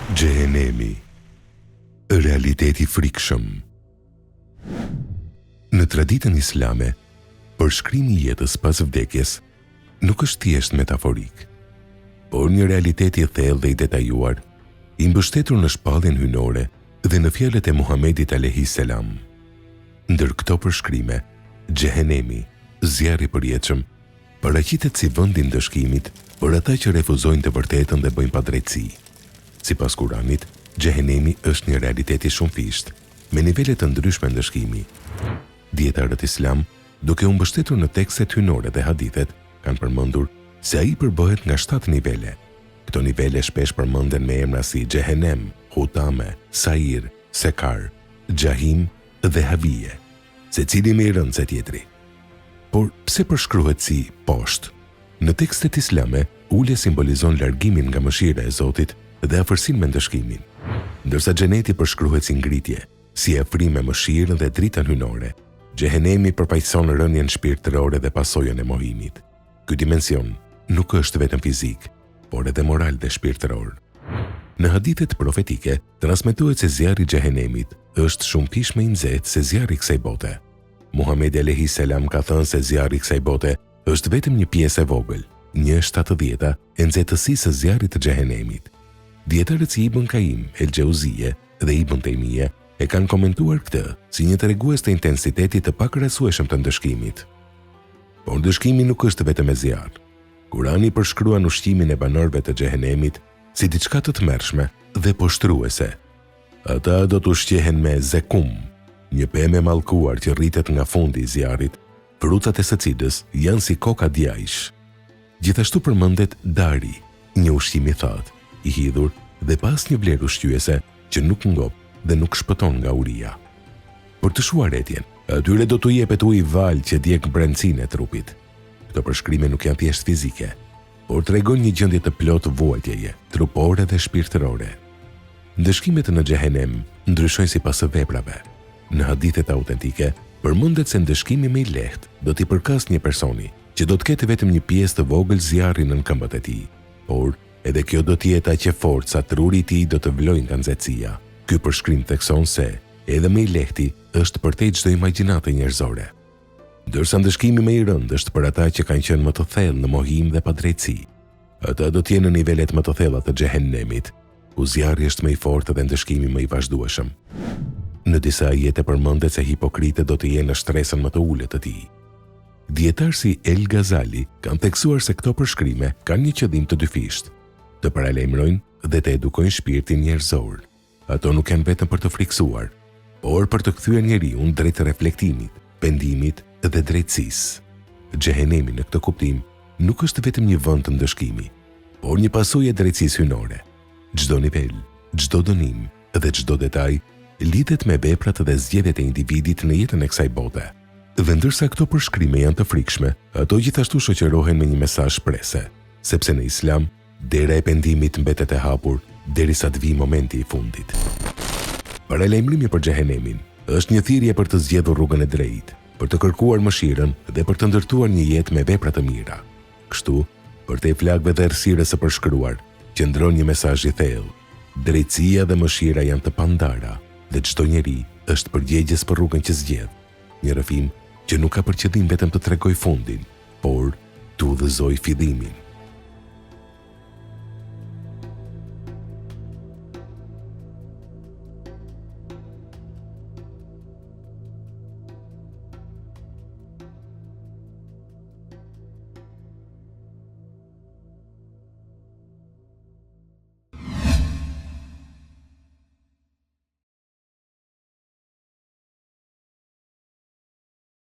Xhehenemi, realiteti frikshëm. Në traditën islame, përshkrimi i jetës pas vdekjes nuk është thjesht metaforik, por një realitet i thellë dhe i detajuar, i mbështetur në shpalljen hyjnore dhe në fjalët e Muhamedit alayhis salam. Ndër këto përshkrime, Xhehenemi, zjarri i përjetshëm, paraqitet si vendi i ndëshkimit për ata që refuzojnë të vërtetën dhe bëjnë padrejtësi. Sipas Kuranit, Xhehenemi është një realitet i shumëfisht, me nivele të ndryshme ndëshkimi. Dietarët islam, duke u mbështetur në tekstet hyjnore dhe hadithet, kanë përmendur se ai përbëhet nga 7 nivele. Këto nivele shpesh përmenden me emra si Xhehenem, Hutame, Sair, Sekar, Xahim dhe Havije, secili më i rëndë se tjetri. Por pse përshkruhet si poshtë? Në tekstet islame, ulja simbolizon largimin nga mëshira e Zotit dhe afërsinë me ndëshkimin, ndërsa xheneti përshkruhet si ngritje, si afrim me mëshirën dhe dritën hyjnore. Xhehenemi përfaqëson rënien shpirtërore dhe pasojën e mohimit. Ky dimension nuk është vetëm fizik, por edhe moral dhe shpirtëror. Në hadithet profetike, transmetohet se zjarri i Xhehenemit është shumë fish më i nxehtë se zjarri i kësaj bote. Muhamedi alayhis salam ka thënë se zjarri i kësaj bote është vetëm një pjesë e vogël, 1/70 e nxehtësisë së zjarrit të Xhehenemit. Dietarët si Ibn Qayyim el-Jauziye dhe Ibn Taymije e kanë komentuar këtë si një tregues të intensitetit të pakrahasueshëm të ndëshkimit. Por ndëshkimi nuk është vetëm e zjarr. Kurani përshkruan ushqimin e banorëve të Xhehenemit si diçka të tmerrshme dhe poshtruese. Ata do të ushqehen me zekum, një pemë e mallkuar që rritet nga fundi i zjarrit, frutat e së cilës janë si koka djajsh. Gjithashtu përmendet dari, një ushqim i thatë, i hidhur dhe pas një vlerë ushqyese që nuk ngop dhe nuk shpëton nga uria. Për të shuar etjen, atyre do t'u jepet ujë val që djeg brendësinë e trupit. Këto përshkrime nuk janë thjesht fizike, por tregojnë një gjendje të plotë vuajtjeje, trupore dhe shpirtërore. Ndëshkimet në Xhehenem ndryshojnë sipas së veprave. Në hadithet autentike, përmendet se ndëshkimi më i lehtë do t'i përkas një personi që do të ketë vetëm një pjesë të vogël zjarri në këmbët e tij, por edhe kjo do të jetë aq e fortë sa truri i tij do të vlojë nga nxehtësia. Ky përshkrim thekson se edhe më i lehti është përtej çdo imagjinate njerëzore. Ndërsa ndëshkimi më i rëndë është për ata që kanë qenë më të thellë në mohim dhe padrejtësi. Ata do të jenë në nivelet më të thella të Xhehenemit, ku zjarri është më i fortë dhe ndëshkimi më i vazhdueshëm. Në disa ajete përmendet se hipokritët do të jenë në shtresën më të ulët të tij. Dietar si El Ghazali kanë theksuar se këto përshkrime kanë një qëllim të dyfisht, të paralajmërojnë dhe të edukojnë shpirtin njerëzor. Ato nuk janë vetëm për të friksuar, por për të kthyer njeriu drejt reflektimit, pendimit dhe drejtësisë. Xhehenemi në këtë kuptim nuk është vetëm një vend të ndëshkimi, por një pasojë e drejtësisë hyjnore. Çdo nivel, çdo dënim dhe çdo detaj lidhet me veprat dhe zgjedhjet e individit në jetën e kësaj bote. Dhe ndërsa këto përshkrime janë të frikshme, ato gjithashtu shoqërohen me një mesazh shprese, sepse në Islam dera e pendimit mbetet e hapur derisa të vijë momenti i fundit. Paralajmërimi për Xhehenemin është një thirrje për të zgjedhur rrugën e drejtë, për të kërkuar mëshirën dhe për të ndërtuar një jetë me vepra të mira. Kështu, përtej flakëve dhe errësirës së përshkruar, qëndron një mesazh i thellë. Drejtësia dhe mëshira janë të pandara dhe çdo njeri është përgjegjës për rrugën që zgjedh. Një rrëfim që nuk ka për qëllim vetëm të tregojë fundin, por të udhëzojë fillimin.